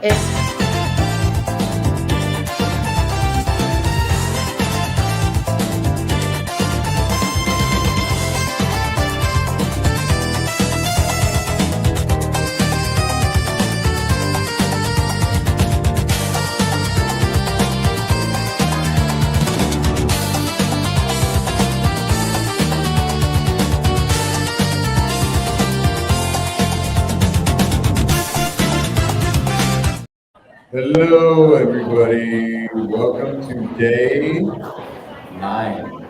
It, Hello, everybody. Welcome to day 9.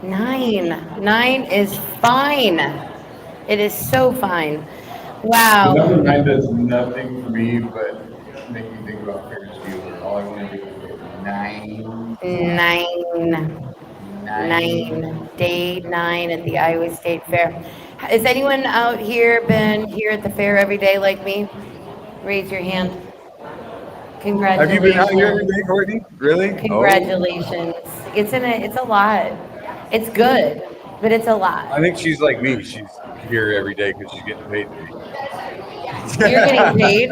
9. 9 is fine. It is so fine. The Wow. number 9 does nothing for me but make me think about Ferris Bueller. All I want to do is go 9, 9. 9. 9. Day 9 at the Iowa State Fair. Has anyone out here been here at the fair every day like me? Raise your hand. Have you been out here every Congratulations. day, Courtney? Really? Oh, Congratulations. It's a lot. It's good, but it's a lot. I think she's like me. She's here every day because she's getting paid to You're getting be. paid?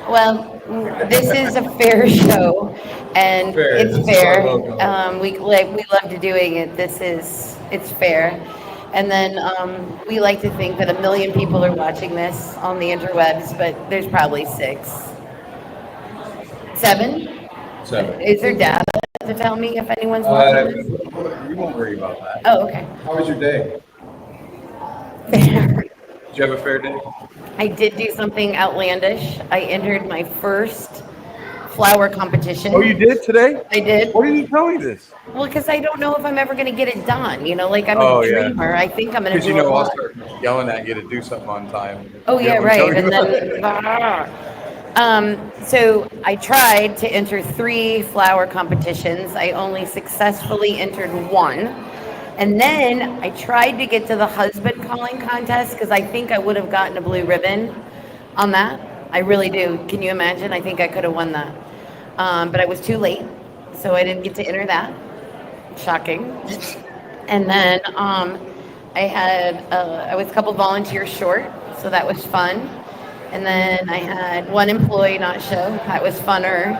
Well, this is a fair show, and Fair. it's This is our fair. logo. We love to doing it. It's fair, and then we like to think that a million people are watching this on the interwebs, but there's probably 6, 7. 7. Is there data to tell me if anyone's watching Uh, this? We won't worry about that. Oh, okay. how was your day? Fair. Did you have a fair day? I did do something outlandish. I entered my first flower competition. Oh, you did today? I did. Why didn't you tell me this? Well, because I don't know if I'm ever going to get it done. Like I'm Oh, a yeah. dreamer. I think I'm going to Because do you a know I'll lot. start yelling at you to do something on time. Oh, You yeah, know what I'm right. telling And you? then, so I tried to enter 3 flower competitions. I only successfully entered 1. And then I tried to get to the husband calling contest because I think I would have gotten a blue ribbon on that. I really do. Can you imagine? I think I could have won that. But I was too late, so I didn't get to enter that. Shocking. And then I was a couple volunteers short, so that was fun. And then I had one employee not show. That was funner.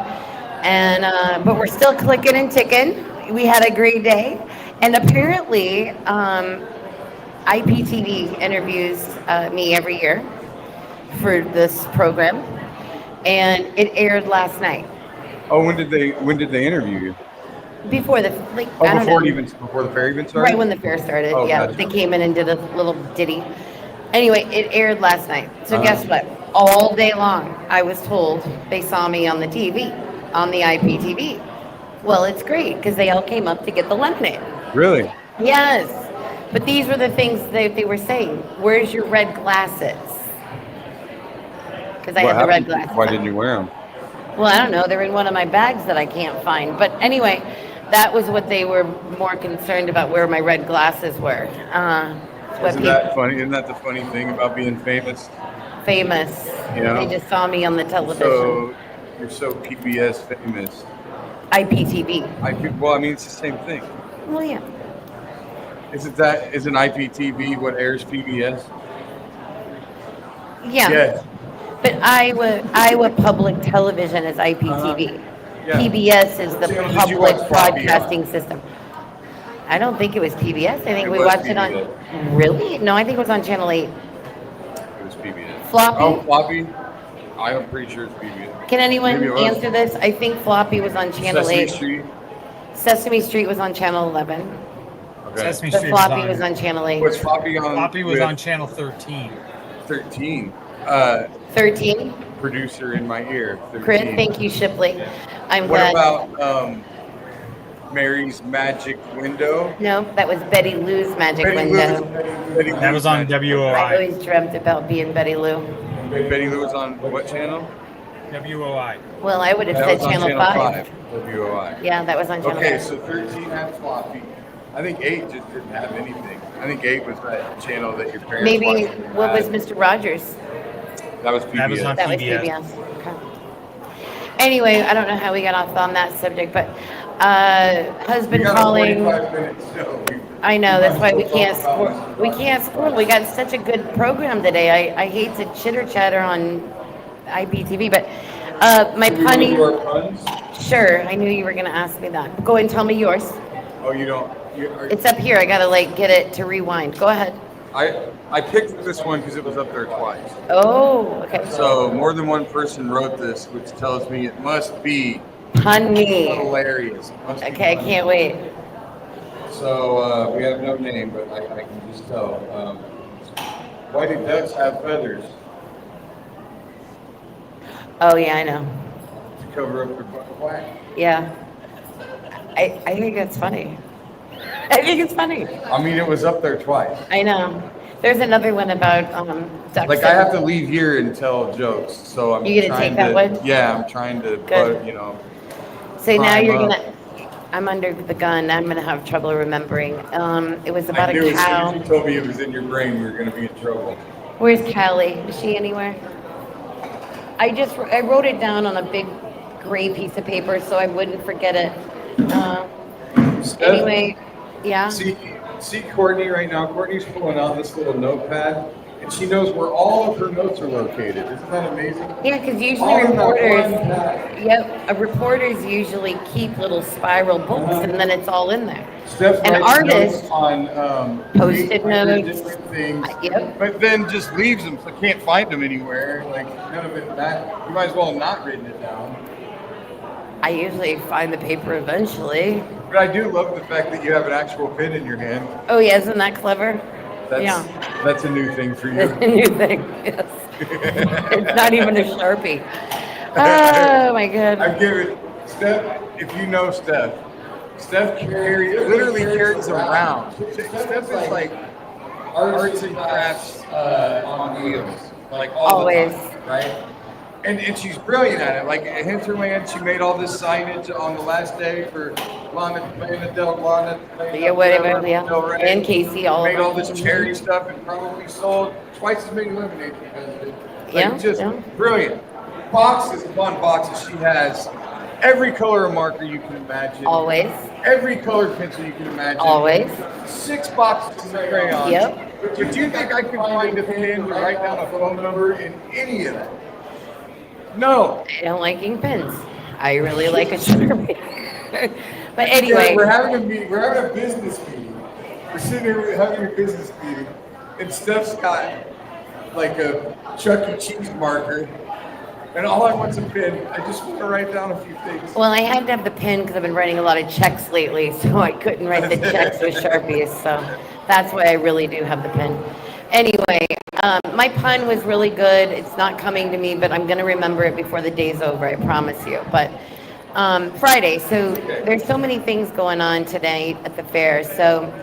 And but we're still clicking and ticking. We had a great day. And apparently, IPTV interviews me every year for this program, and it aired last night Oh, when did they interview you? before the Oh, I don't know. before the fair even started? Right when the fair started, Oh, yeah, gotcha. they came in and did a little ditty. Anyway, it aired last night. So guess Uh-huh. what? All day long, I was told they saw me on the TV, on the IPTV. Well, it's great because they all came up to get the lemonade. Really? Yes, but these were the things they were saying. Where's your red glasses? Because I What had the red happened? glasses. Why on. didn't you wear them? Well, I don't know. They're in one of my bags that I can't find. But anyway, that was what they were more concerned about, where my red glasses were. What Isn't that funny? Isn't that the funny thing about being famous? famous. Yeah. They just saw me on the television. So you're so PBS famous. IPTV. Well, I mean, it's the same thing. Well, yeah. Isn't IPTV what airs PBS? Yeah. Yes. But Iowa Public Television is IPTV. Yeah. PBS is the So did you public watch Floppy broadcasting system. I don't think it was PBS. I think It we was watched it on. PBS. Really? No, I think it was on Channel 8. It was PBS. Floppy? Oh, Floppy? I'm pretty sure it's PBS. Can anyone Maybe it was. answer this? I think Floppy was on Channel Sesame 8. Street. Sesame Street was on Channel 11. Okay. Sesame The Street Floppy was on Channel 8. Was Floppy on? Floppy was with on Channel 13. 13. 13. Producer in my ear. 13. Chris, thank you, Shipley. I'm What glad. about Mary's Magic Window? No, that was Betty Lou's Magic Betty Window. Betty That was on Magic- I WOI. always dreamt about being Betty Lou. Betty Lou was on what channel? WOI. Well, I would have That said was on Channel 5. WOI. Yeah, that was on Channel Okay, 5. so 13 had Floppy. I think 8 just didn't have anything. I think 8 was that channel that your parents Maybe, watched. what was Mr. Rogers? That was PBS. That was on That was PBS. PBS. Okay. Anyway, I don't know how we got off on that subject, but We husband got a calling. 45-minute show. I know, that's why we can't Talk about score. this. We can't score. We got such a good program today. I hate to chitter chatter on IBTV, but my Should we go to punny. our puns? Sure, I knew you were going to ask me that. Go and tell me yours. Oh, you don't. It's up here. I got to like get it to rewind. Go ahead. I picked this one because it was up there twice. Oh, okay. So more than one person wrote this, which tells me it must be Punny. hilarious. It must be Okay, I funny. can't wait. So we have no name, but I can just tell. Why do ducks have feathers? Oh, yeah, I know. To cover up their butt whack. Yeah. I think that's funny. I think it's funny. I mean, it was up there twice. I know. There's another one about ducks. Like I have to leave here and tell jokes, so I'm You gonna trying take that to. one? Yeah, I'm trying to. Good. But, you know. So now prime you're up. gonna. I'm under the gun. I'm gonna have trouble remembering. It was about I knew a as soon as cow. you told me it was in your brain, we were going to be in trouble. Where's Callie? Is she anywhere? I wrote it down on a big gray piece of paper so I wouldn't forget it. Anyway, yeah. See Courtney right now. Courtney's pulling out this little notepad, and she knows where all of her notes are located. Isn't that amazing? Yeah, because usually All in that reporters, one pad. reporters usually keep little spiral books and then it's all in there. Steph An writes artist notes on Post-it 800 notes. different things, Yep. but then just leaves them, so can't find them anywhere. Like none of it. That you might as well have not written it down. I usually find the paper eventually. But I do love the fact that you have an actual pen in your hand. Oh yeah, isn't that clever? That's that's a new thing for It's you. a new thing. Yes. It's not even a Sharpie. Oh my god. I've given Steph, if you know Steph, literally carries them around. Steph is like arts and crafts on wheels, like all Always. the time, right? And she's brilliant at it. Like at Hinterland, she made all this signage on the last day for Lana Del Lana. Yeah, whatever, yeah. Del Rey. And Casey, all of made all them. this charity stuff and probably sold twice as many lemonade because of it. Like, Yeah, just yeah. brilliant. Boxes upon boxes. She has every color of marker you can imagine. Always. Every colored pencil you can imagine. Always. 6 boxes of crayons. Yep. But do you think I could find a pen to write down a phone number in any of that? No. I don't like ink pens. I really like a Sharpie. But anyway, Yeah, we're having a meeting. We're having a business meeting. We're sitting here having a business meeting, and Steph's got like a Chuck E. Cheese marker, and all I want's a pen. I just want to write down a few things. well, I had to have the pen because I've been writing a lot of checks lately, so I couldn't write the checks with Sharpies. So that's why I really do have the pen. Anyway, my pun was really good. It's not coming to me, but I'm going to remember it before the day's over, I promise you. But Friday, so there's so many things going on today at the fair. So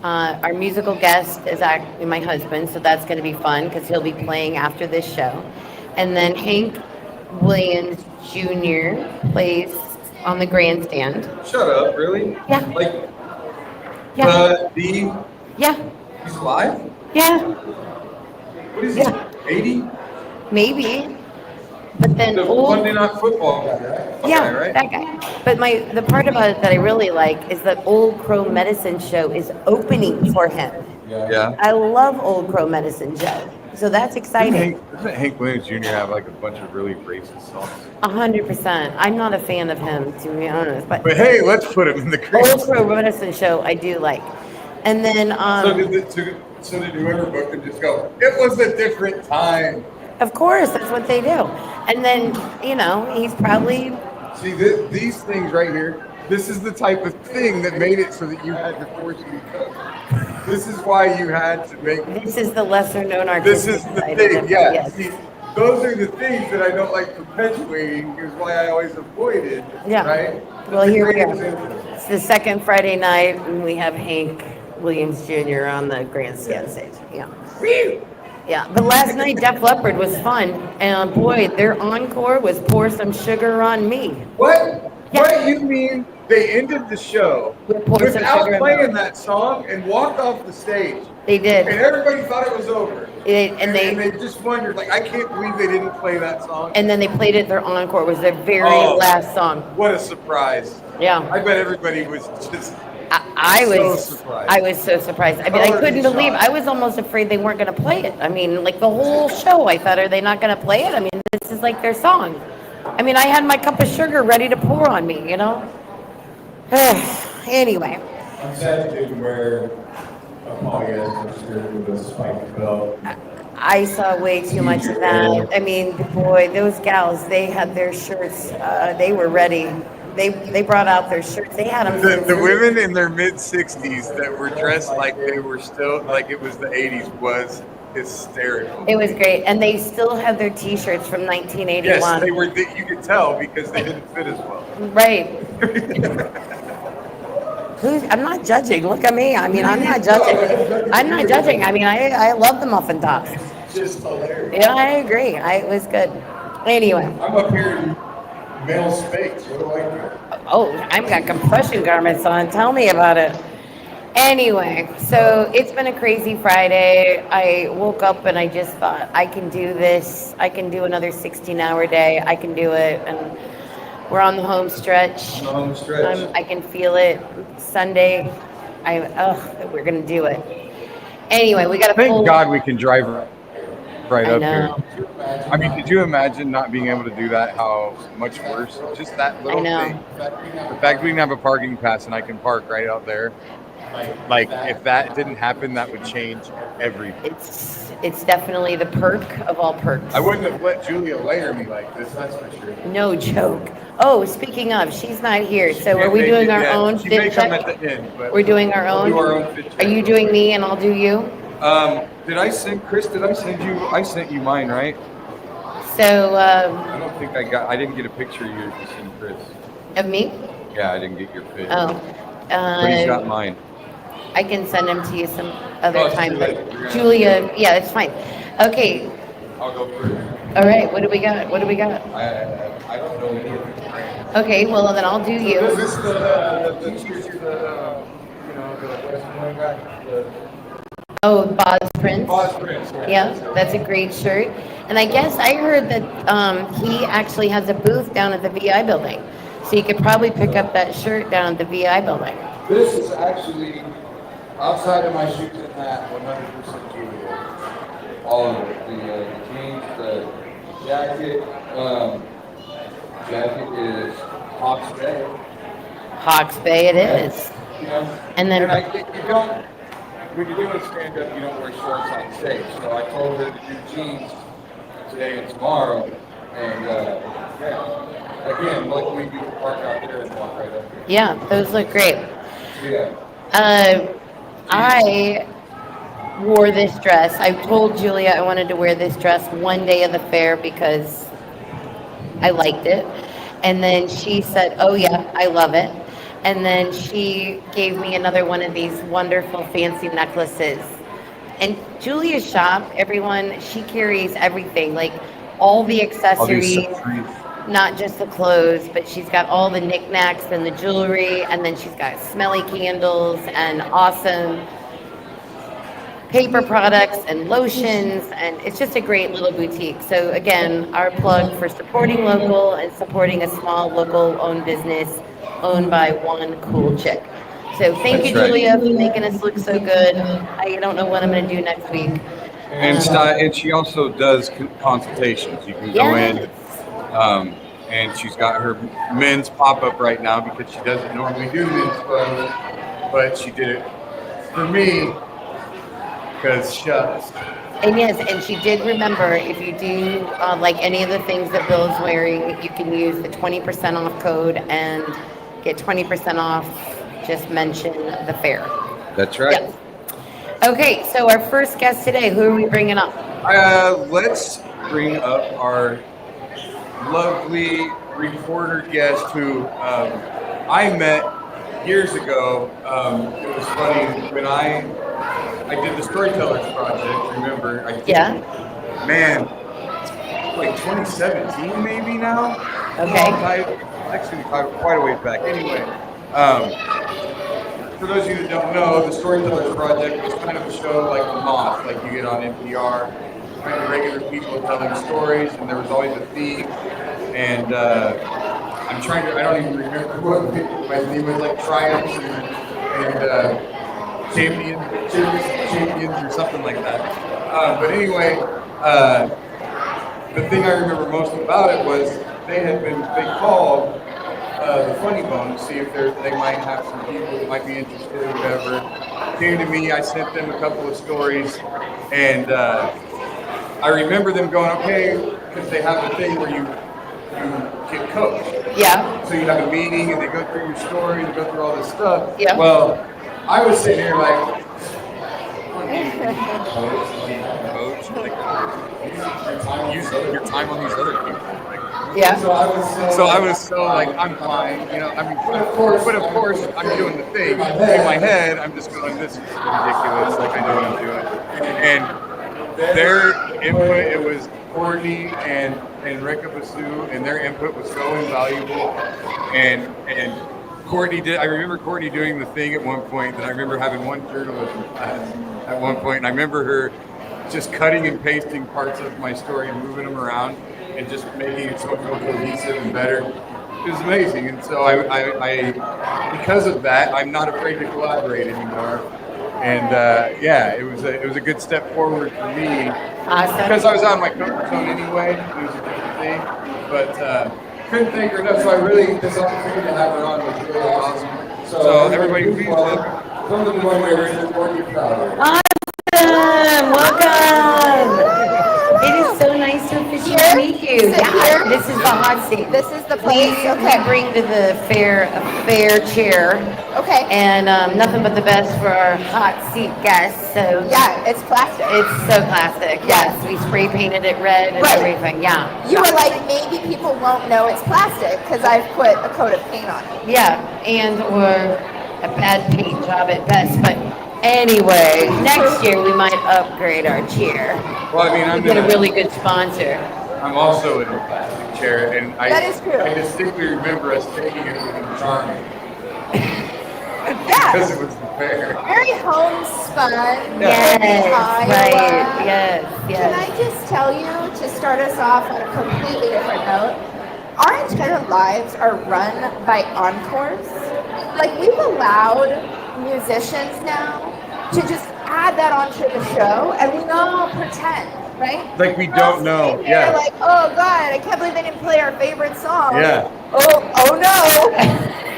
our musical guest is actually my husband, so that's going to be fun because he'll be playing after this show. And then Hank Williams Jr. plays on the grandstand. Shut up, really? Yeah. Like, Yeah, yeah, he's alive? yeah, What is Yeah. he? 80? maybe. But then The old. Monday Night Football guy, right? Yeah, Okay, right? that guy. But the part about it that I really like is that Old Crow Medicine Show is opening for him. Yeah. I love Old Crow Medicine Show, so that's exciting. Doesn't Hank Williams Jr. have like a bunch of really racist songs? 100%. I'm not a fan of him, to be honest, but But hey, let's put him in the Old crazy. Crow Medicine Show I do like. And then, So did whoever booked him just go, it was a different time. of course, that's what they do. And then, he's probably See, these things right here, this is the type of thing that made it so that you had to force me to cook. This is why you had to make. This is the lesser known This artistic is the side of thing, it, yeah. yes. See, those are the things that I don't like perpetuating, is why I always avoided, Yeah. right? Well, here we are. are. It's the second Friday night, and we have Hank Williams Jr. on the grandstand stage. Yeah. Yeah, but last night Def Leppard was fun, and boy, their encore was "Pour Some Sugar on Me." What? Yeah. What you mean they ended the show With Pour Some without Sugar on playing Me. that song and walked off the stage? They And did, everybody thought it was over. and they they just wondered, like, I can't believe they didn't play that song. and then they played it. Their encore was their very Oh. last song. What a surprise. Yeah, I bet everybody was just I So was surprised. I was so surprised. I mean, I Color couldn't and believe. shot. I was almost afraid they weren't going to play it. I mean, like the whole show, I thought, are they not going to play it? I mean, this is like their song. I mean, I had my cup of sugar ready to pour on me, you know. Anyway, I'm sad you didn't wear a polyester shirt with a spiked belt. I saw way too much of that. I mean, boy, those gals, they had their shirts. They were ready. They brought out their shirts. They had them. The women in their mid 60s that were dressed like they were still like it was the 80s was hysterical. It was great, and they still had their T-shirts from 1981. Yes, they were. You could tell because they didn't fit as well. Right. I'm not judging. Look at me. I mean, I'm not judging. I'm not judging. I mean, I love the muffin tops. Just hilarious. Yeah, I agree. It was good. Anyway, I'm up here in male space. What do I do? oh, I've got compression garments on. Tell me about it. Anyway, so it's been a crazy Friday. I woke up and I just thought, I can do this. I can do another 16-hour day. I can do it. And we're on the home stretch. On the home stretch. I can feel it. Sunday, we're going to do it. Anyway, we got to pull. Thank God we can drive right I up know. here. I mean, could you imagine not being able to do that? How much worse? Just that little know. thing. The fact we can have a parking pass and I can park right out there. Like, if that didn't happen, that would change everything. It's definitely the perk of all perks. I wouldn't have let Julia layer me like this, that's for sure. No joke. Oh, speaking of, she's not here. So are we doing our own She may fit come check? at the end, but We're doing our we'll own. do our own fit check. Are you doing me and I'll do you? Did I send Chris? Did I send you? I sent you mine, right? So I don't think I didn't get a picture of yours to send Chris. of me? Yeah, I didn't get your fit. Oh, But he's got mine. I can send them to you some other Oh, it's time. too But late. You're gonna- Julia, yeah, it's fine. Okay. I'll go first. All right. What do we got? What do we got? I don't know any of these brands. Okay. Well, then I'll do Is you. this the t-shirts, the Western one guy? Oh, Boz Prince. Boss Prince. Yeah, that's a great shirt. And I guess I heard that he actually has a booth down at the VI building. So you could probably pick up that shirt down at the VI building. This is actually, outside of my shoes and hat, 100% Julia. All of it. The jeans, the jacket. Jacket is Hawks Bay. Hawks Bay it is. You know, And then- you don't, when you're doing stand up, you don't wear shorts on stage. So I told her to do jeans today and tomorrow. And yeah, again, luckily we can park out there and walk right up here. Yeah, those look great. Yeah. I wore this dress. I told Julia I wanted to wear this dress one day of the fair because I liked it. And then she said, oh yeah, I love it. And then she gave me another one of these wonderful fancy necklaces. And Julia's shop, everyone, she carries everything, like all the accessories, not just the clothes, but she's got all the knickknacks and the jewelry, and then she's got smelly candles and awesome paper products and lotions, and it's just a great little boutique. So again, our plug for supporting local and supporting a small local owned business owned by one cool chick. So thank you, That's right. Julia, for making us look so good. I don't know what I'm going to do next week. And she also does consultations. You can go in, Yes. and she's got her men's pop up right now because she doesn't normally do men's clothes, but she did it for me because shucks. And yes, and she did remember if you do like any of the things that Bill's wearing, you can use the 20% off code and get 20% off. Just mention the fair. That's right. Yes. Okay, so our first guest today, who are we bringing up? Let's bring up our lovely reporter guest who I met years ago. It was funny when I did the Storytellers Project. Remember? Yeah. Man, like 2017 maybe now. Okay. Actually, quite a ways back. Anyway, for those of you that don't know, the Storytellers Project was kind of a show like The Moth, like you get on NPR, kind of regular people telling stories, and there was always a theme. And I don't even remember what my theme was, like triumphs and champions or something like that. But anyway, the thing I remember most about it was they called the Funny Bone to see if they might have some people that might be interested or whatever. Came to me, I sent them a couple of stories, and I remember them going, okay, because they have the thing where you get coached. Yeah. So you have a meeting and they go through your story, they go through all this stuff. Yeah. Well, I was sitting here like, coach, like, use your time on these other people. Like, Yeah. so I was so like, I'm fine, you know. I mean, but of course, I'm doing the thing in my head. I'm just going, this is ridiculous. Like, I know what I'm doing. And their input, it was Courtney and Rekha Basu, and their input was so invaluable. And Courtney did. I remember Courtney doing the thing at one point that I remember having one journalism class at one point, and I remember her just cutting and pasting parts of my story and moving them around and just making it so more cohesive and better. It was amazing, and so I because of that, I'm not afraid to collaborate anymore. And yeah, it was a good step forward for me. Awesome. Because I was out of my comfort zone anyway. It was a different thing, but couldn't thank her enough. So I really, this opportunity to have her on was really awesome. So everybody, please welcome. Come to the one where Courtney Crowder. Welcome. It is so nice to officially meet you. Sit here. This is the hot seat. This is the place. We bring to the fair a fair chair. Okay. And nothing but the best for our hot seat guests. So Yeah, it's plastic. it's so classic. Yes, we spray painted it red and Right. everything. Yeah. You were like, maybe people won't know it's plastic because I've put a coat of paint on it. Yeah, and or a bad paint job at best. But anyway, next year we might upgrade our chair. Well, I mean, We get a really good sponsor. I'm also in a plastic chair, and That is true. I distinctly remember us taking it with Charming Yeah. because it was the fair. Very homespun. Yes, very Iowa. right. Yes, Can I yes. just tell you, to start us off on a completely different note, our entire lives are run by encores. Like, we've allowed musicians now to just add that onto the show, and we all pretend, right? Like we We're all don't know, sitting here yeah. Like, oh God, I can't believe they didn't play our favorite song. Yeah. Oh no.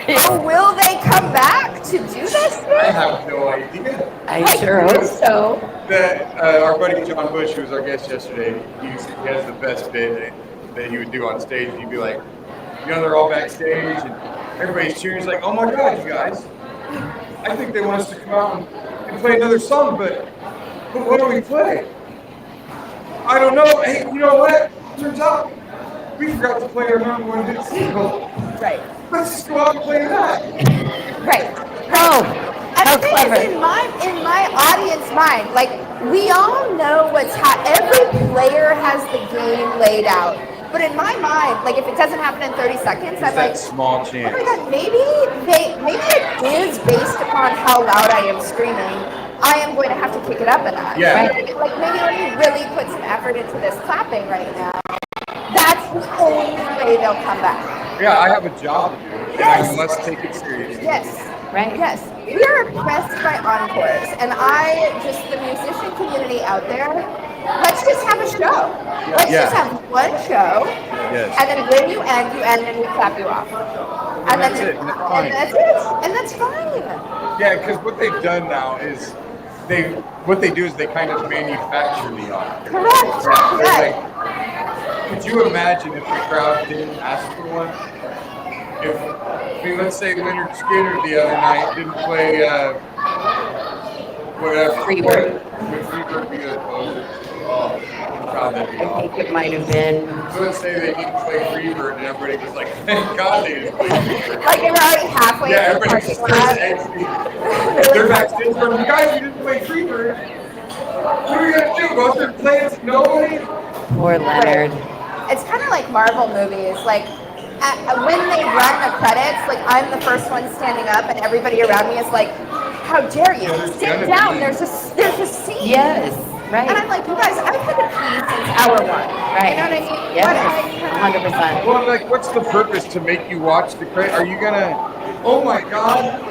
Oh, will they come back to do this? I have no idea. I sure hope so. That our buddy John Bush, who was our guest yesterday, he has the best bit that he would do on stage. He'd be like, you know, they're all backstage and everybody's cheering. He's like, oh my God, you guys, I think they want us to come out and play another song, but what do we play? I don't know. Hey, you know what? Turns out we forgot to play our number one hit single. Right. Let's just go out and play that. Right. Oh, And how the thing clever. is, in my audience mind, like, we all know every player has the game laid out. But in my mind, like, if it doesn't happen in 30 seconds, I'm like, That small oh chance. my God, maybe it is based upon how loud I am screaming. I am going to have to kick it up a notch. Yeah. Right? Like, maybe let me really put some effort into this clapping right now. That's the only way they'll come back. Yeah, I have a job to do, and Yes. I must take it seriously. Yes. Right? Yes, we are oppressed by encores, and the musician community out there, let's just have a show. Let's Yeah. just have one show, Yes. and then when you end, and we clap you off. And that's then it, and that's fine. and that's it, and that's fine. Yeah, because what they've done now is they kind of manufacture the honor. Correct. They're Correct. like, could you imagine if the crowd didn't ask for one? Let's say Leonard Skinner the other night didn't play whatever. Freebird. Would Freebird be a closer? Oh, God, that'd be I awful. think it might have been. So let's say they didn't play Freebird and everybody was like, thank God they didn't play Freebird. Like they were already halfway Yeah, in the everybody parking just lot. they're backstage going, you guys, you didn't play Freebird. What are we going to do? Go out there and play it to nobody? Poor Leonard. It's kind of like Marvel movies. Like, when they run the credits, like, I'm the first one standing up, and everybody around me is like, "How dare you? Sit down. There's a scene." Yes, right. And I'm like, "You guys, I've had to pee since hour one." Right. You know what I mean? Yes, 100%. Well, like, what's the purpose to make you watch the credit? Are you going to, oh my God,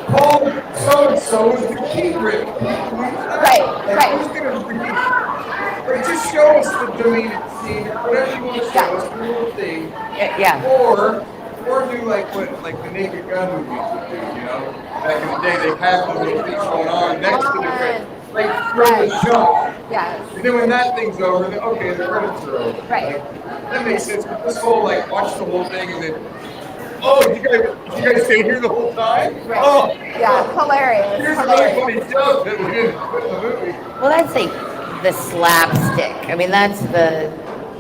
Paul so-and-so is the key grip. Right, right. Who's gonna read? Or just show us the deleted scene, whatever you want to show us, the little thing. Yeah. Or do like what like the Naked Gun movies would do, you know? Back in the day, they have the little things going on next to the credits, like through the shot. Yes. And then when that thing's over, then okay, the credits are over. Right. Like, that makes sense. But this whole like watch the whole thing and then, oh, you guys stay here the whole time? Right. Oh, Yeah, hilarious. here's a really Hilarious. funny joke that we didn't put in the movie. Well, that's like the slapstick. I mean, that's the,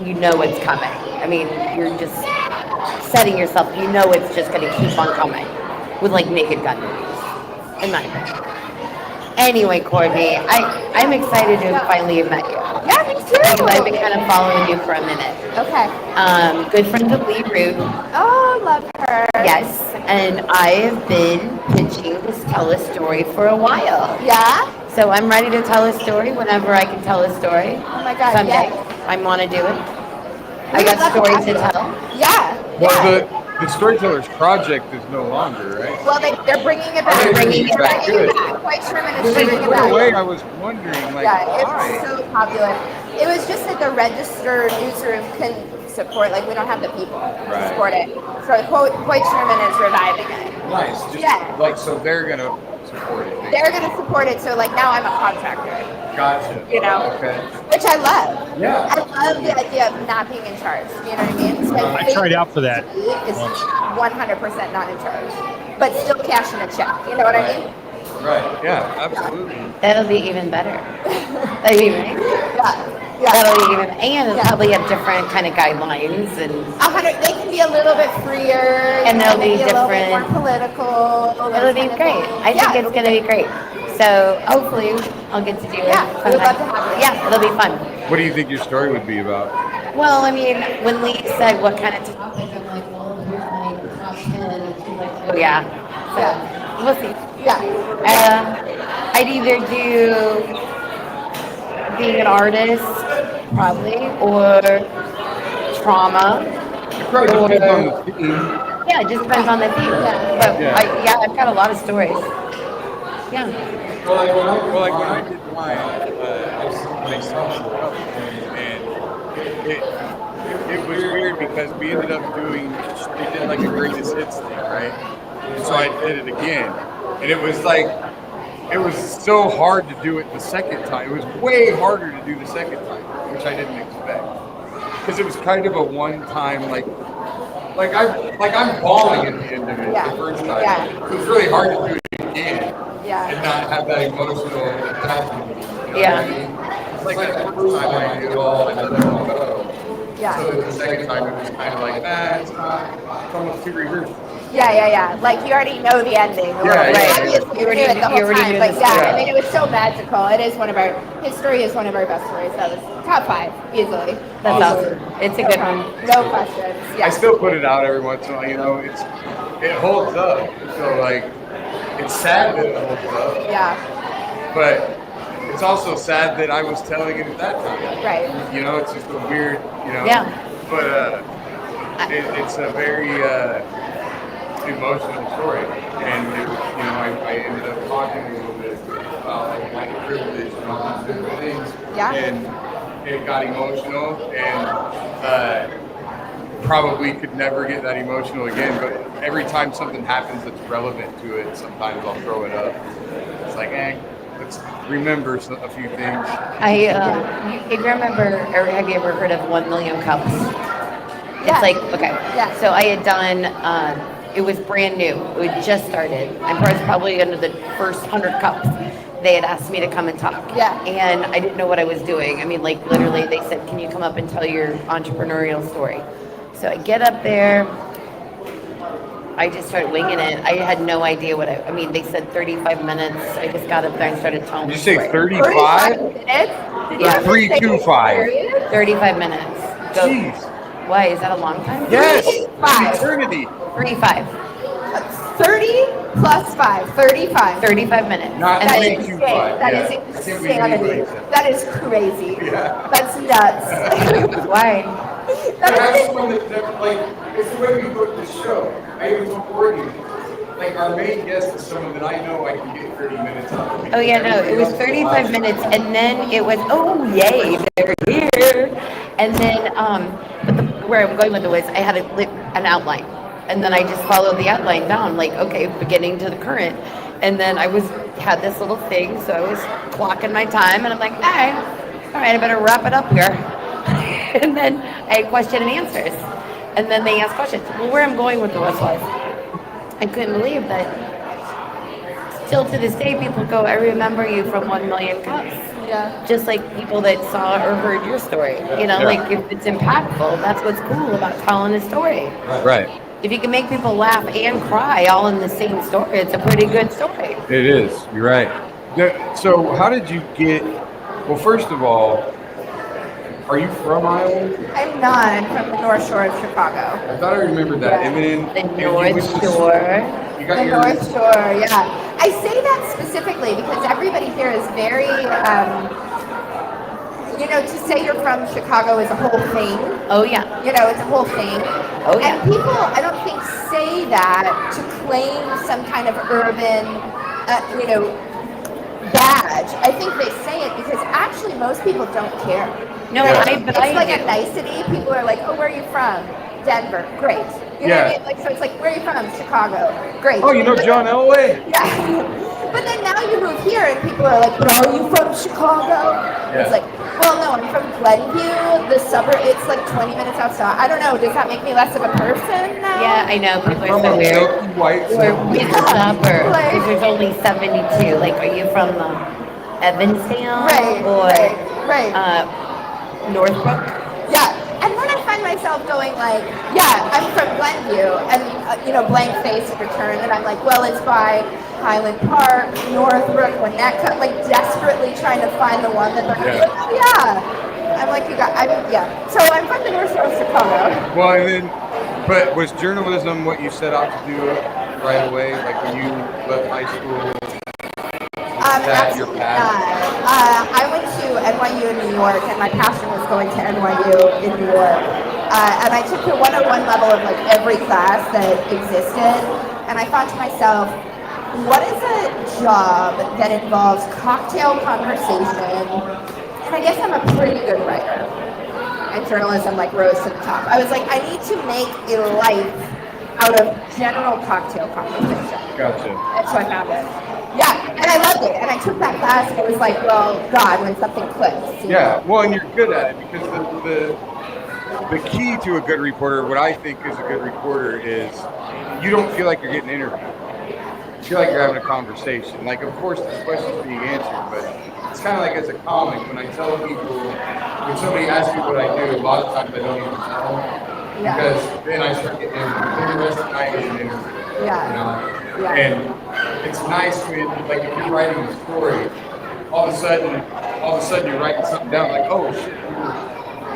you know it's coming. I mean, you're just setting yourself, you know it's just going to keep on coming with like Naked Gun movies, in my opinion. Anyway, Courtney, I'm excited to finally have met you. Yeah, me too. Because I've been kind of following you for a minute. Okay. Good friends of Lee Root. Oh, love her. Yes, and I have been pitching this tell a story for a while. Yeah? So I'm ready to tell a story whenever I can tell a story. Oh my God, Someday yes. I want to do it. I We got would love stories to have you. tell. Yeah. Well, Yeah. the Storytellers Project is no longer, right? Well, they're bringing it Are back. they bringing it They're back? bringing it Good. back. White Sherman is When they bringing it put it away, back. I was wondering, like, Yeah, why? it's so popular. It was just that the Register newsroom couldn't support, like, we don't have the people to Right. support it. So White Sherman is reviving it. Nice. Just Yeah. like, so they're gonna support it. They're going to support it, so, like, now I'm a contractor, Gotcha. you know? Okay. Which I love. Yeah. I love the idea of not being in charge. You know what I mean? So I tried out for that Is once. 100% not in charge, but still cashing a check. You know what I mean? Right. Yeah. Absolutely. That'll be even better. That'll be right. Yeah. Yeah. That'll be even, and it'll Yeah. probably have different kind of guidelines and 100. They can be a little bit freer. And you they'll know, be maybe a little bit different. more political. it'll be great. I think it's going to be great. So hopefully I'll get to do it. Yeah, we would love sometime. to have you. Yeah, it'll be fun. What do you think your story would be about? Well, I mean, when Lee said what kind of topic, I'm like, well, here's my top 10. She's like, oh, yeah. So Yeah. we'll see. Yeah. I'd either do being an artist, probably, or trauma. It probably depends on the theme. Yeah, it just depends on the theme. Yeah. But Yeah. I've got a lot of stories. Yeah. Well, like when I did mine, I saw and it was weird because we ended up doing, we did like a greatest hits thing, right? And so I did it again, and it was like, it was so hard to do it the second time. It was way harder to do the second time, which I didn't expect, because it was kind of a one-time like I'm bawling at the end of it Yeah. the first time. Yeah. It was really hard to do it again. Yeah. And not have that emotional attachment. You know Yeah. what I mean? It's like that first time I did it all and let it all go. Yeah. So the second time it was kind of like, it's not, it's almost too rehearsed. Yeah. Like you already know the ending. a little Yeah, bit. yeah, yeah. Obviously, you already knew it the whole You already time, knew but the yeah, story. I mean, it was so magical. It is his story is one of our best stories. That was top 5 easily. That's awesome. It's a good one. No questions. Yeah. I still put it out every once in a while, you know, it holds up. So like, it's sad that it holds up, Yeah. but it's also sad that I was telling it at that time. Right. You know, it's just a weird, you know. Yeah. But it's a very emotional story, and you know, I ended up talking a little bit about like my privilege and all these different things. Yeah. And it got emotional, and probably could never get that emotional again. But every time something happens that's relevant to it, sometimes I'll throw it up. It's like, let's remember a few things. If you remember, or have you ever heard of 1 Million Cups? Yeah. It's like, okay. Yeah. So I had done, it was brand new. It had just started. I was probably under the first 100 cups. They had asked me to come and talk. Yeah. And I didn't know what I was doing. I mean, like literally they said, can you come up and tell your entrepreneurial story? So I get up there. I just started winging it. I had no idea I mean, they said 35 minutes. I just got up there and started telling Did you the say story. 35? minutes? Yeah. 325. 35 minutes. Go. Jeez. Why, is that a long time? Yes. 5. Eternity. 35. 30 plus 5. 35. 35 minutes. Not And That then- is 325. insane. That is Yeah. I can't believe insanity. anybody said That is crazy. Yeah. That's nuts. Why? But that's the one that like, it's the way we book the show. I even told Courtney, like our main guest is someone that I know I can get 30 minutes out of. Oh yeah, no, it was 35 minutes, and then it was, oh yay, they're here. And then, but where I'm going with it was, I had an outline, and then I just followed the outline down, like, okay, beginning to the current. And then had this little thing, so I was clocking my time, and I'm like, all right, I better wrap it up here. And then I had question and answers, and then they asked questions. Well, where I'm going with this was, I couldn't believe that. Still to this day, people go, I remember you from 1 Million Cups. Yeah. Just like people that saw or heard your story. You know, like if it's impactful, that's what's cool about telling a story. Right. If you can make people laugh and cry all in the same story, it's a pretty good story. It is. You're right. So how did you get? Well, first of all, are you from Iowa? I'm not. I'm from the North Shore of Chicago. I thought I remembered that. Yeah. And then The and you North went to- Shore. You got The your North Shore, yeah. I say that specifically because everybody here is very, to say you're from Chicago is a whole thing. Oh yeah. It's a whole thing. Oh, yeah. And people, I don't think, say that to claim some kind of urban, badge. I think they say it because actually most people don't care. No, Yeah. It's like a nicety. People are like, oh, where are you from? Denver. Great. You know what I mean? Like, so it's like, where are you from? Chicago. Great. Oh, you know John Elway? Yeah. But then now you move here and people are like, but are you from Chicago? It's like, well, no, I'm from Glenview, the suburb. It's like 20 minutes outside. I don't know. Does that make me less of a person now? Yeah, I know. People are From so a weird. milky white. Or which suburb? Like- Because there's only 72. Like, are you from Evansdale? Right, Or right. Northbrook? Yeah. And then I find myself going like, yeah, I'm from Glenview, and blank face return, and I'm like, well, it's by Highland Park, Northbrook, Winnetka, like desperately trying to find the one that they're like, oh yeah. I'm like, So I'm from the North Shore of Chicago. Well, and then, but was journalism what you set out to do right away? Like when you left high school? That your Absolutely path? not. I went to NYU in New York, and my passion was going to NYU in New York. And I took the 101 level of like every class that existed, and I thought to myself, what is a job that involves cocktail conversation? And I guess I'm a pretty good writer. And journalism like rose to the top. I was like, I need to make a life out of general cocktail conversation. Gotcha. And so I found it. Yeah, and I loved it. And I took that class, and it was like, well, God, when something clicks. Yeah, well, and you're good at it because the key to a good reporter, what I think is a good reporter, is you don't feel like you're getting interviewed. You feel like you're having a conversation. Like, of course, the question's being answered, but it's kind of like as a comic, when I tell people, when somebody asks me what I do, a lot of times I don't even tell them. Yeah. Because then I start getting interviewed. Then the rest of the night is an interview. Yeah. Yeah. And it's nice when, like, if you're writing a story, all of a sudden you're writing something down, like, oh shit.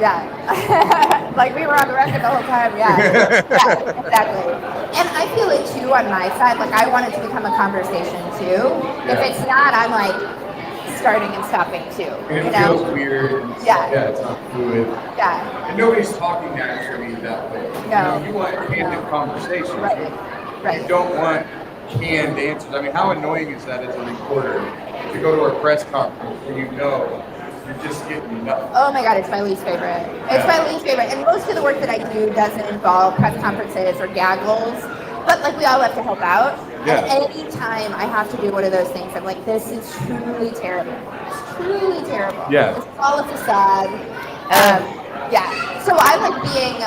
Yeah. Like we were on the record the whole time. Yeah. Yeah, exactly. And I feel it too on my side. Like I want it to become a conversation too. Yeah. If it's not, I'm like starting and stopping too. And it you know? feels weird. And Yeah. It's not fluid. Yeah. And nobody's talking naturally that way. No. You want candid conversations. Right. Right. You don't want canned answers. I mean, how annoying is that as a reporter to go to a press conference and you know you're just getting nothing? Oh my God, it's my least favorite. It's my least favorite. And most of the work that I do doesn't involve press conferences or gaggles, but like we all have to help out. Yeah. And any time I have to do one of those things, I'm like, this is truly terrible. It's truly terrible. Yeah. It's all a facade. Yeah. So I like being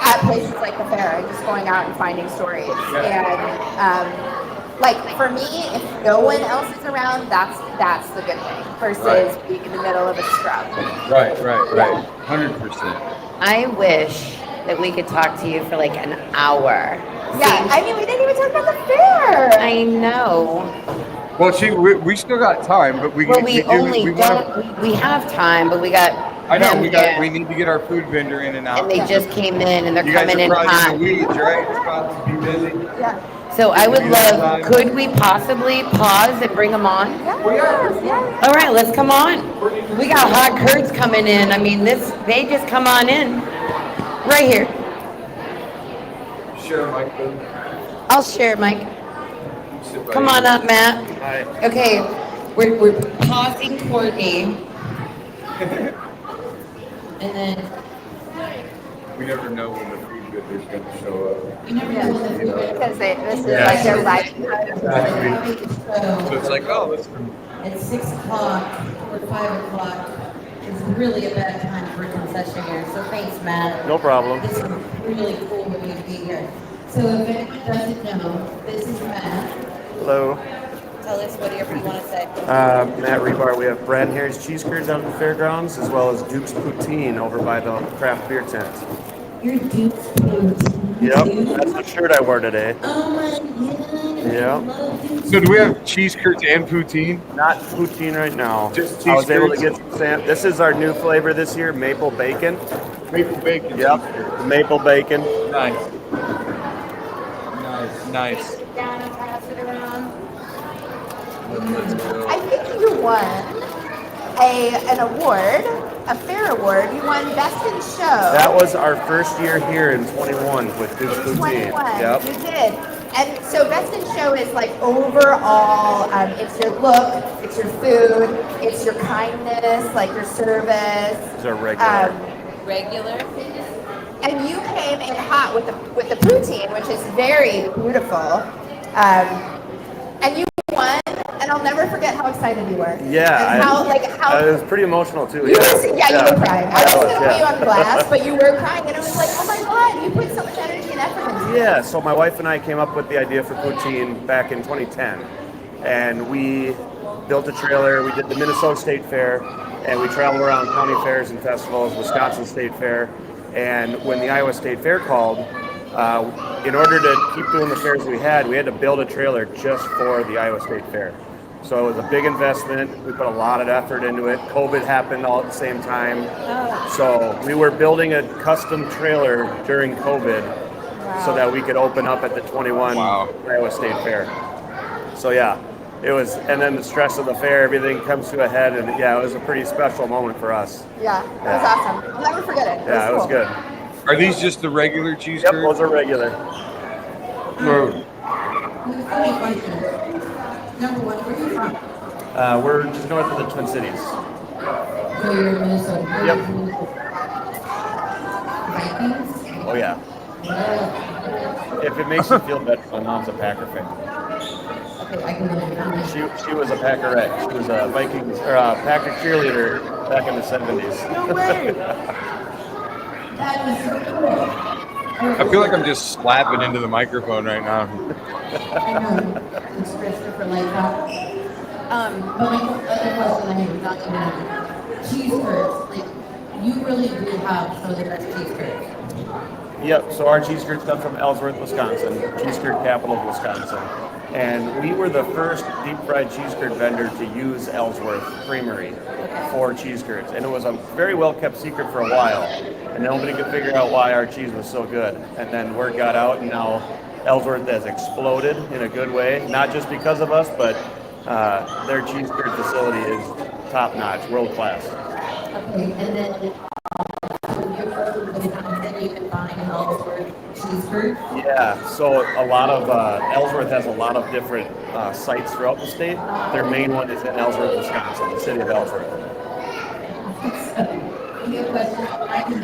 at places like the fair and just going out and finding stories. And like for me, if no one else is around, that's the good thing versus being in the middle of a scrub. Right. 100%. I wish that we could talk to you for like an hour. Yeah, I mean, we didn't even talk about the fair. I know. Well, see, we still got time, but we Well, we have time, but we got. I know them we need to get our food vendor in and out. And they just came in and they're you guys coming are in probably hot. in the weeds, right? It's about to be busy. Yeah. So I would Maybe love, that's could we possibly pause and bring them on? Yeah. All right, let's come on. We got hot curds coming in. I mean, they just come on in. Right here. Share my food. I'll share, Mike. Sit by Come you. on up, Matt. Hi. Okay, we're pausing Courtney. And then We never know when the food bidder's gonna show up. we never know when the food is. Because this is Yeah. like their life. So it's like, oh, let's. At 6 o'clock or 5 o'clock is really a bad time for a concession here. So thanks, Matt. No problem. This is really cool of you to be here. So if anyone doesn't know, this is Matt. Hello. Tell us whatever you want to say. Matt Rebar. We have Brad and Harry's Cheese Curds out at the fairgrounds, as well as Duke's Poutine over by the craft beer tent. Your Duke's Poutine. Yep, that's the shirt I wore today. Oh my god. Yeah. I love Duke's So do we have cheese curds and poutine? Not poutine right now. Just I was cheese able to curds? get some. This is our new flavor this year, maple bacon. Maple bacon. Yep, maple bacon. Nice. Nice. down and pass it around. Let's go. I think you won an award, a fair award. You won Best in Show. That was our first year here in 21 with Duke's Poutine. 21. Yep. You did. And so Best in Show is like overall, it's your look, it's your food, it's your kindness, like your service. It's our regular. Regular. And you came in hot with the poutine, which is very beautiful. And you won, and I'll never forget how excited you were. Yeah, And how it was pretty emotional too. you were crying. I wasn't gonna put you yeah. on blast, but you were crying, and I was like, oh my god, you put so much energy and effort into it. Yeah, so my wife and I came up with the idea for poutine back in 2010, and we built a trailer. We did the Minnesota State Fair, and we traveled around county fairs and festivals, Wisconsin State Fair, and when the Iowa State Fair called, in order to keep doing the fairs we had to build a trailer just for the Iowa State Fair. So it was a big investment. We put a lot of effort into it. COVID happened all at the same time. So we were building a custom trailer during COVID so that we could open up at the 21 Iowa State Fair. So yeah, it was, and then the stress of the fair, everything comes to a head, and yeah, it was a pretty special moment for us. Yeah, it was awesome. I'll never forget it. Yeah, it was cool. good. Are these just the regular cheese Yep, curds? those are regular. Or- Number one, where are you from? We're just north of the Twin Cities. So you're in Minnesota. Yep. Vikings? Oh yeah. If it makes you feel better, my mom's a Packer fan. Okay, I can believe that. She was a Packerette. She was a Vikings or a Packer cheerleader back in the 70s. No way. That is so cool. I feel like I'm just slapping into the microphone right now. I know. It's Christopher Lightfoot. But my other question I have not about cheese curds. Like, you really do have some of the best cheese curds. Yep, so our cheese curds come from Ellsworth, Wisconsin, cheese curd capital of Wisconsin. And we were the first deep fried cheese curd vendor to use Ellsworth Creamery for cheese curds. And it was a very well kept secret for a while. And nobody could figure out why our cheese was so good. And then word got out, and now Ellsworth has exploded in a good way, not just because of us, but their cheese curd facility is top notch, world class. Okay, and then you can find Ellsworth cheese curd. Yeah, so a lot of Ellsworth has a lot of different sites throughout the state. Their main one is in Ellsworth, Wisconsin, the city of Ellsworth. Any questions? I can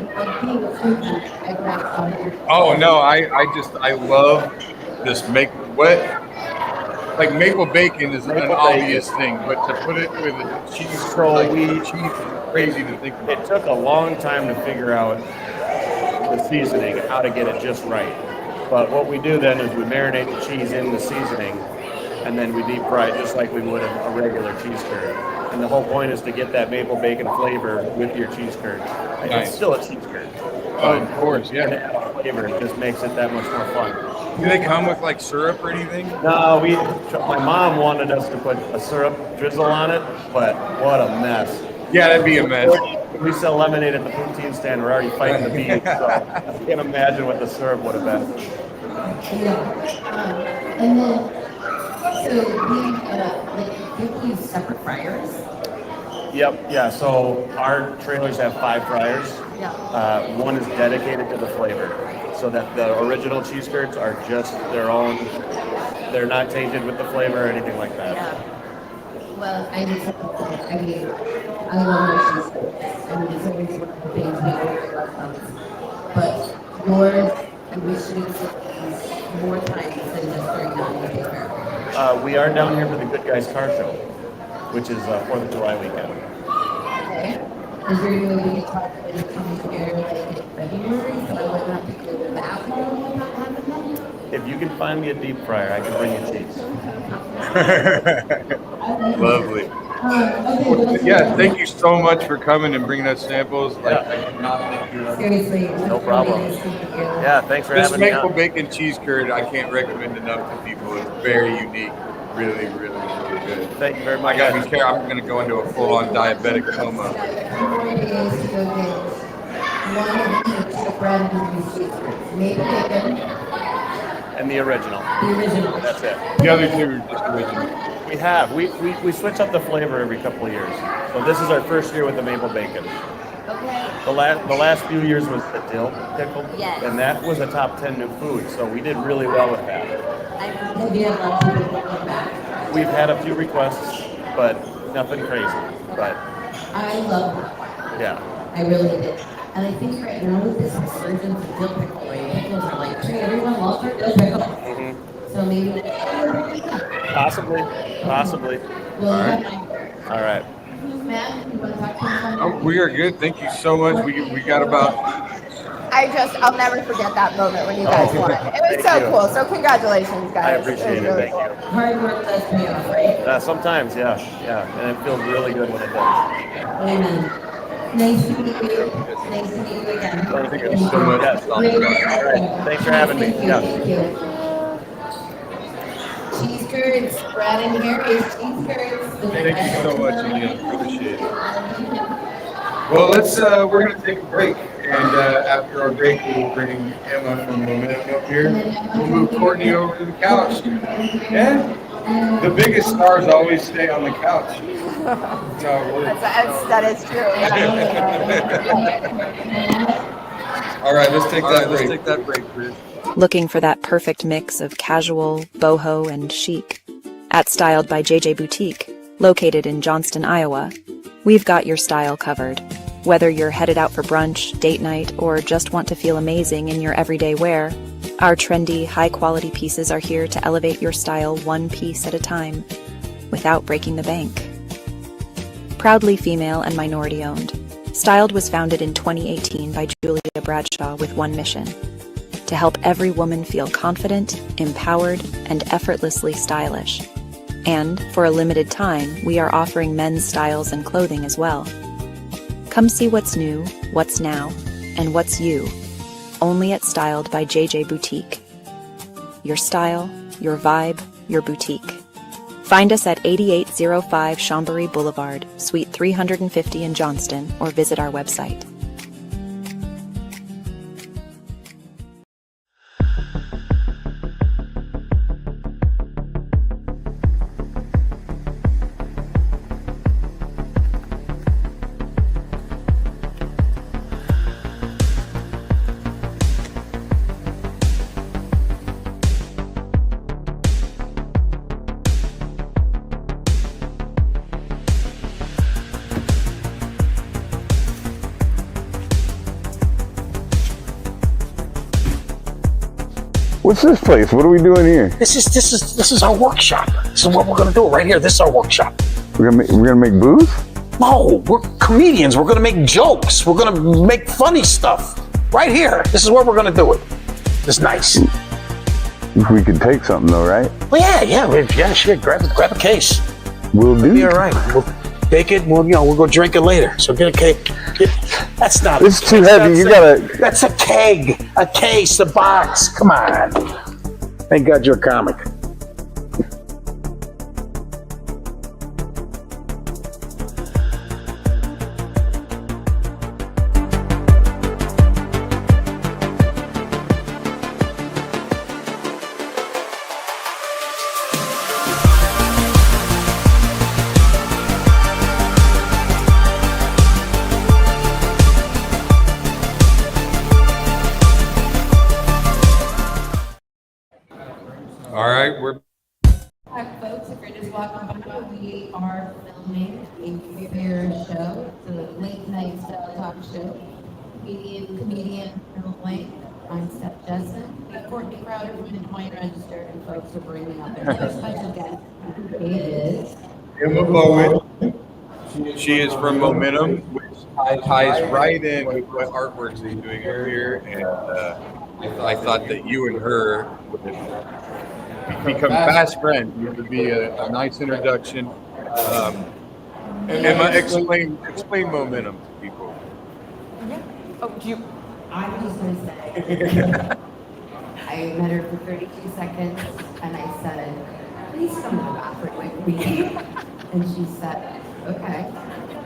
being a food geek, I grab some here. Oh no, I love this like maple bacon is an Maple obvious thing, but to put it with a cheese, So cheese is crazy to think about. It took a long time to figure out the seasoning, how to get it just right. But what we do then is we marinate the cheese in the seasoning, and then we deep fry it just like we would a regular cheese curd. And the whole point is to get that maple bacon flavor with your cheese curd. And Nice. It's still a cheese curd. Oh, of course, And yeah. add a flavor, it just makes it that much more fun. Do they come with like syrup or anything? No, my mom wanted us to put a syrup drizzle on it, but what a mess. Yeah, that'd be a mess. We sell lemonade at the poutine stand. We're already fighting the beef, so I can't imagine what the syrup would have been. Yeah. And then, so we use separate fryers. Yep, yeah. So our trailers have 5 fryers. One is dedicated to the flavor, so that the original cheese curds are just their own. They're not tainted with the flavor or anything like that. Well, I mean, I love my cheese curds. I mean, it's always one of the things we order about. But yours, I wish you would these more times than just during the holiday fair. We are down here for the Good Guys Car Show, which is 4th of July weekend. Okay. Is there any way we can talk about it coming here like in February, so I wouldn't have to go that long without having them? If you can find me a deep fryer, I can bring you cheese. Lovely. Yeah, thank you so much for coming and bringing us samples. Like, I could not thank you enough. Seriously. No problem. Yeah, thanks for This having me maple on. bacon cheese curd, I can't recommend enough to people. It's very unique. Really, really, really good. Thank you very I much. gotta be careful. I'm gonna go into a full-on diabetic coma. 4 days to go get one of each bread and cheese curds. Maple bacon, And the original. the original. That's it. The other two are just original. We have. We switch up the flavor every couple of years. So this is our first year with the maple bacon. Okay. The last few years was the dill pickle. Yes. And that was a top 10 new food. So we did really well with that. Have you had a lot of people that come back? We've had a few requests, but nothing crazy. But I love that. yeah. I really did. And I think right now with this resurgence of dill pickle, right? Pickles are like, hey, everyone loves their dill pickle. So maybe next year. Possibly. Well, All right. All right. Matt, you want to talk to us? Oh, we are good. Thank you so much. We got about. I'll never forget that moment when you guys won. It was so cool. So congratulations, guys. I appreciate it. really Thank cool. you. Hard work does pay off, right? Sometimes, yeah. And it feels really good when it does. Amen. Nice to meet you. Nice to meet you again. Thank you so much. Yes. All right. Thanks for having me. Thank you. Yeah. Thank you. Cheese curds. Brad in here is cheese curds. Thank you so much, Ian. Appreciate it. Well, we're going to take a break. And after our break, we'll bring Emma from Momentum up here. We'll move Courtney over to the couch. Yeah. The biggest stars always stay on the couch. That's how it works. That is true. All right, let's take that break, Chris. Looking for that perfect mix of casual, boho, and chic? At Styled by JJ Boutique, located in Johnston, Iowa, we've got your style covered. Whether you're headed out for brunch, date night, or just want to feel amazing in your everyday wear, our trendy, high-quality pieces are here to elevate your style one piece at a time, without breaking the bank. Proudly female and minority-owned, Styled was founded in 2018 by Julia Bradshaw with one mission: to help every woman feel confident, empowered, and effortlessly stylish. And, for a limited time, we are offering men's styles and clothing as well. Come see what's new, what's now, and what's you, only at Styled by JJ Boutique. Your style, your vibe, your boutique. Find us at 8805 Chambéry Boulevard, Suite 350 in Johnston, or visit our website. What's this place? What are we doing here? This is our workshop. This is what we're gonna do right here. This is our workshop. We're gonna make booze? No, we're comedians. We're gonna make jokes. We're gonna make funny stuff right here. This is where we're gonna do it. It's nice. We could take something though, right? Well, yeah, sure. Grab a case. We'll do. Be all right. We'll bake it. We'll go drink it later. So get a cake. That's not. It's too heavy. You gotta. That's a keg, a case, a box. Come on. Thank God you're a comic. All right, we're Hi, folks. If you're just walking by, we are filming a fair show. It's a late night style talk show. Comedian Phil Blank. I'm Steph Jessen. We have Courtney Crowder from the Des Moines Register, and folks are bringing up another special guest. It is Emma Bowen. She is from Momentum, which ties right in with what Artworks is doing up here. And I thought that you and her would become fast friends. It would be a nice introduction. Emma, explain Momentum to people. Oh, you. I was just gonna say, I met her for 32 seconds, and I said, please come to the bathroom with me. And she said, okay.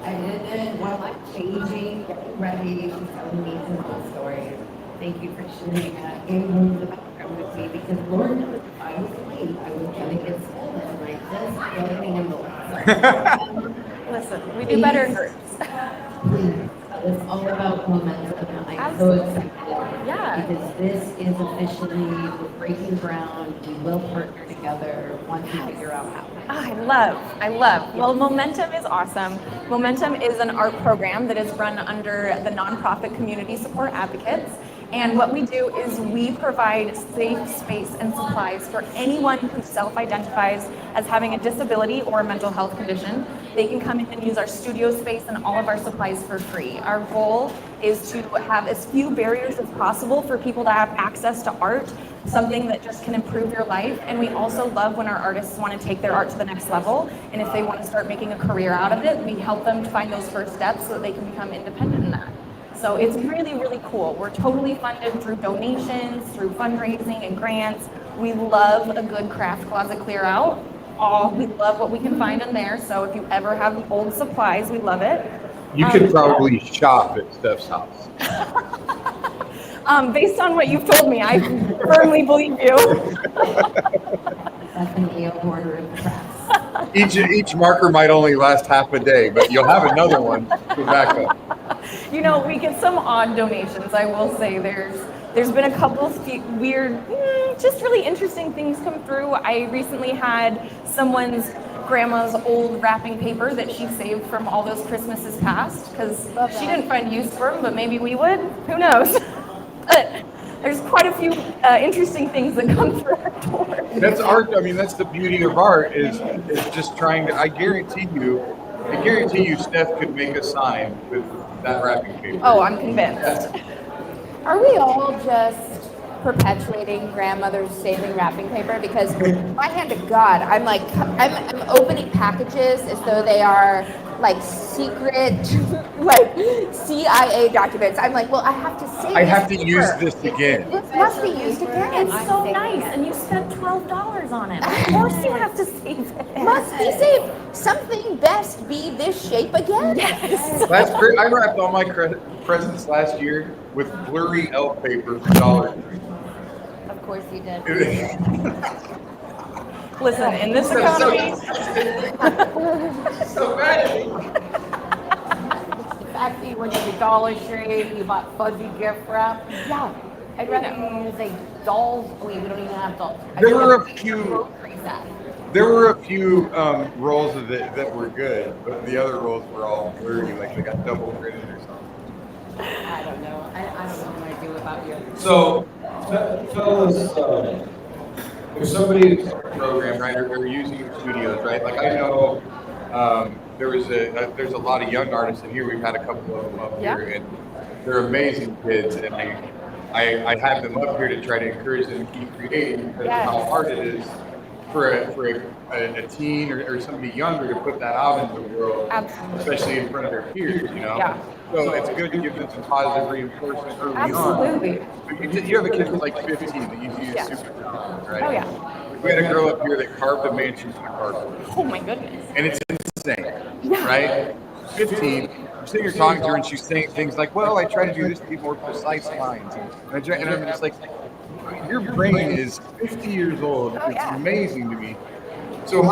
I did it while I'm changing, getting ready. She's telling me some whole story. Thank you for sharing that. Came home to the bathroom with me because Lord knows if I was late, I was gonna get swollen like this, getting in the way. Listen, we do better in groups. Please. It's all about momentum. I'm so excited. Yeah. Because this is officially, we're breaking ground. We will partner together once we figure out how. I love. Well, Momentum is awesome. Momentum is an art program that is run under the nonprofit Community Support Advocates. And what we do is we provide safe space and supplies for anyone who self-identifies as having a disability or a mental health condition. They can come in and use our studio space and all of our supplies for free. Our goal is to have as few barriers as possible for people to have access to art, something that just can improve your life. And we also love when our artists want to take their art to the next level. And if they want to start making a career out of it, we help them find those first steps so that they can become independent in that. So it's really, really cool. We're totally funded through donations, through fundraising and grants. We love a good craft closet clear out. We love what we can find in there. So if you ever have old supplies, we love it. You could probably shop at Steph's house. Based on what you've told me, I firmly believe you. Definitely a hoarder of crafts. Each marker might only last half a day, but you'll have another one to back up. You know, we get some odd donations. I will say there's been a couple of weird, just really interesting things come through. I recently had someone's grandma's old wrapping paper that she saved from all those Christmases past because she didn't find use for them, but maybe we would. Who knows? But there's quite a few interesting things that come through our door. That's art. I mean, that's the beauty of art is just trying to. I guarantee you, Steph could make a sign with that wrapping paper. Oh, I'm convinced. Are we all just perpetuating grandmother's saving wrapping paper? Because my hand to God, I'm opening packages as though they are like secret, like CIA documents. I'm like, well, I have to save. I have to use this again. This must be used again. It's so nice, and you spent $12 on it. Of course, you have to save it. Must be saved. Something best be this shape again. Yes. I wrapped all my presents last year with blurry elf paper for Dollar Tree. Of course you did. Listen, in this economy, So bad. The fact that you went to the Dollar Tree, you bought fuzzy gift wrap. Yeah. I'd rather you use a dolls. Wait, we don't even have dolls. There were a few rolls of it that were good, but the other rolls were all blurry, like they got double printed or something. I don't know. I don't know what I do about you. so tell us if somebody's Program, right, or using your studios, right? Like I know there's a lot of young artists in here. We've had a couple of them up here, and they're amazing kids, and I have them up here to try to encourage them to keep creating because of how hard it is for a teen or somebody younger to put that out into the world, especially in front of their peers, you know? Yeah. So it's good to give them some positive reinforcement early absolutely. on. You have a kid that's like 15 that you see is super talented, right? Oh yeah. We had a girl up here that carved a mansion in a cardboard. Oh my goodness. And it's insane, right? 15, I'm sitting here talking to her and she's saying things like, well, I try to do this to be more precise lines. And I'm just like, your brain is 50 years old. It's amazing to me. So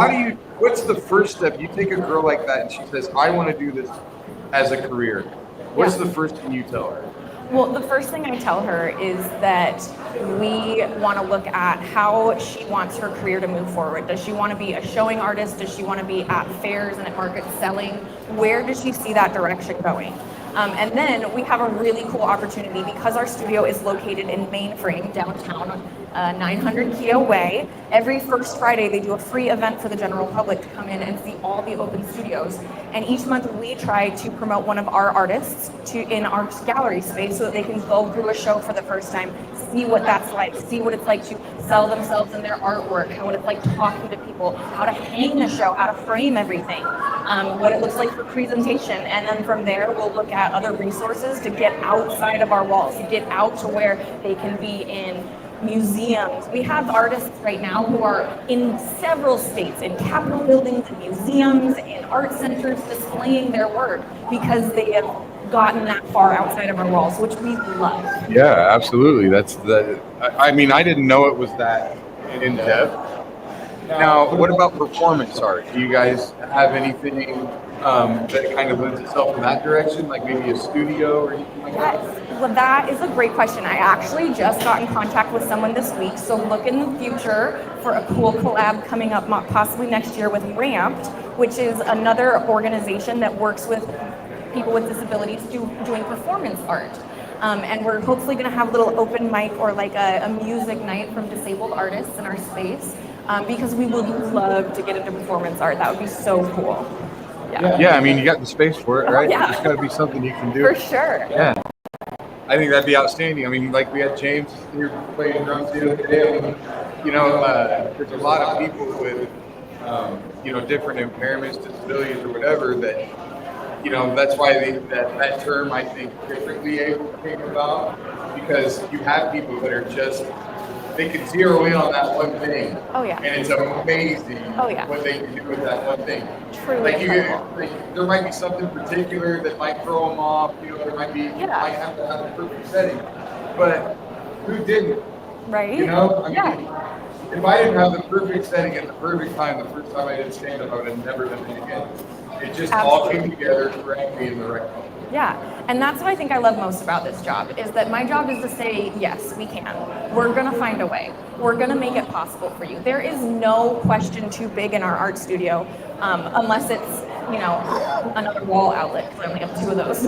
what's the first step? You take a girl like that and she says, I want to do this as a career. What's the first thing you tell her? Well, the first thing I tell her is that we want to look at how she wants her career to move forward. Does she want to be a showing artist? Does she want to be at fairs and at markets selling? Where does she see that direction going? And then we have a really cool opportunity because our studio is located in Mainframe, downtown, 900 Keto Way. Every first Friday, they do a free event for the general public to come in and see all the open studios. And each month, we try to promote one of our artists in our gallery space so that they can go through a show for the first time, see what that's like, see what it's like to sell themselves and their artwork, how it's like talking to people, how to hang the show, how to frame everything, what it looks like for presentation. And then from there, we'll look at other resources to get outside of our walls, to get out to where they can be in museums. We have artists right now who are in several states, in Capitol buildings, in museums, in art centers, displaying their work because they have gotten that far outside of our walls, which we love. Yeah, absolutely. I mean, I didn't know it was that in depth. Now, what about performance art? Do you guys have anything that kind of lends itself in that direction, like maybe a studio or anything like that? Well, that is a great question. I actually just got in contact with someone this week, so look in the future for a cool collab coming up possibly next year with Ramped, which is another organization that works with people with disabilities doing performance art. And we're hopefully going to have a little open mic or like a music night from disabled artists in our space because we would love to get into performance art. That would be so cool. Yeah, I mean, you got the space for it, right? Yeah. There's got to be something you can do. For sure. Yeah. I think that'd be outstanding. I mean, like we had James here playing drums the other day. You know, there's a lot of people with, you know, different impairments, disabilities, or whatever that, you know, that's why that term, I think, differently came about, because you have people that are just, they can zero in on that one thing. Oh, yeah. And it's amazing what they can do with that one thing. Truly There might be something particular that might throw them off. You know, there might be, you might have to have a perfect setting. But who didn't? Right? You know? I mean, if I didn't have the perfect setting at the perfect time, the first time I did stand up, I would have never done it again. It just all came together correctly in the right moment. Yeah, and that's what I think I love most about this job, is that my job is to say, yes, we can. We're gonna find a way. We're gonna make it possible for you. There is no question too big in our art studio, unless it's, you know, another wall outlet, because I only have 2 of those.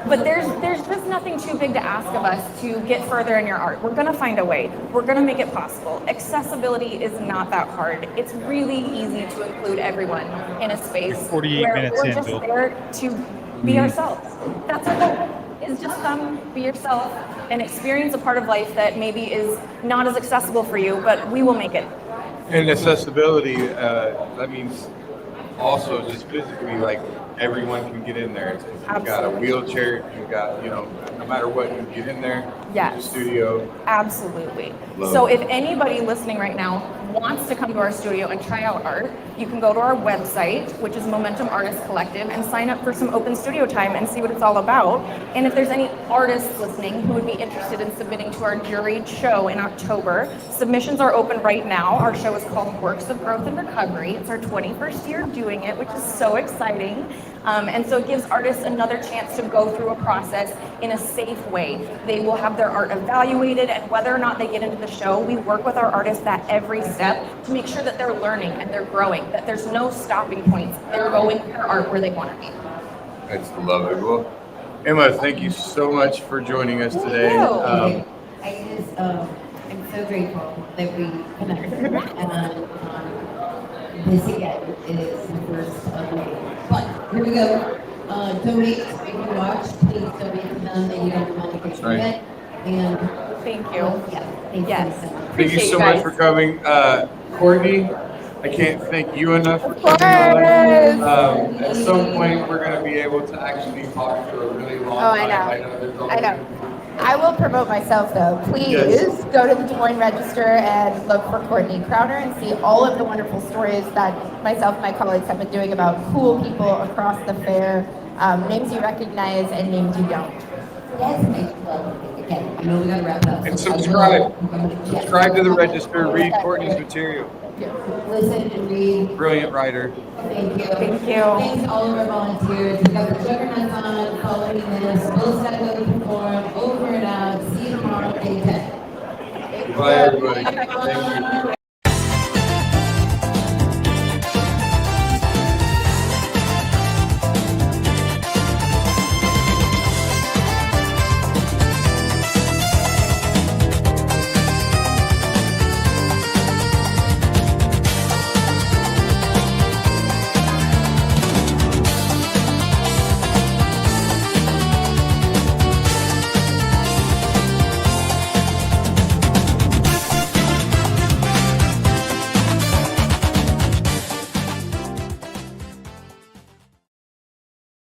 But there's just nothing too big to ask of us to get further in your art. We're gonna find a way. We're gonna make it possible. Accessibility is not that hard. It's really easy to include everyone in a space 48 where minutes we're in, just Bill. there to be ourselves. That's our goal, is just come, be yourself, and experience a part of life that maybe is not as accessible for you, but we will make it. And accessibility, that means also just physically, like everyone can get in there. You've got a wheelchair, you've got, you know, no matter what, you can get in there. Yes. The studio. Absolutely. Love So it. if anybody listening right now wants to come to our studio and try out art, you can go to our website, which is Momentum Artist Collective, and sign up for some open studio time and see what it's all about. And if there's any artists listening who would be interested in submitting to our juried show in October, submissions are open right now. Our show is called Works of Growth and Recovery. It's our 21st year doing it, which is so exciting. And so it gives artists another chance to go through a process in a safe way. They will have their art evaluated, and whether or not they get into the show, we work with our artists at every step to make sure that they're learning and they're growing, that there's no stopping points. They're going their art where they want to be. I just love it. Well, Emma, thank you so much for joining us today. I just, I'm so grateful that we connected. And this again is the first of many. But here we go. Donate if you watch. Please donate to them, and you don't want to get your event. And thank you. Thank you so much for coming. Courtney, I can't thank you enough for coming. At some point, we're going to be able to actually talk for a really long time. I know. I will promote myself though. Please go to the Des Moines Register and look for Courtney Crowder and see all of the wonderful stories that myself and my colleagues have been doing about cool people across the fair, names you recognize and names you don't. Yes, well, again, I know we gotta wrap up. And subscribe. Subscribe to the Register. Read Courtney's material. Listen and read. Brilliant writer. Thank you. Thank you. Thanks to all of our volunteers. We got the Juggernauts on following this. Will's got to go perform. Bye, everybody. Thank you.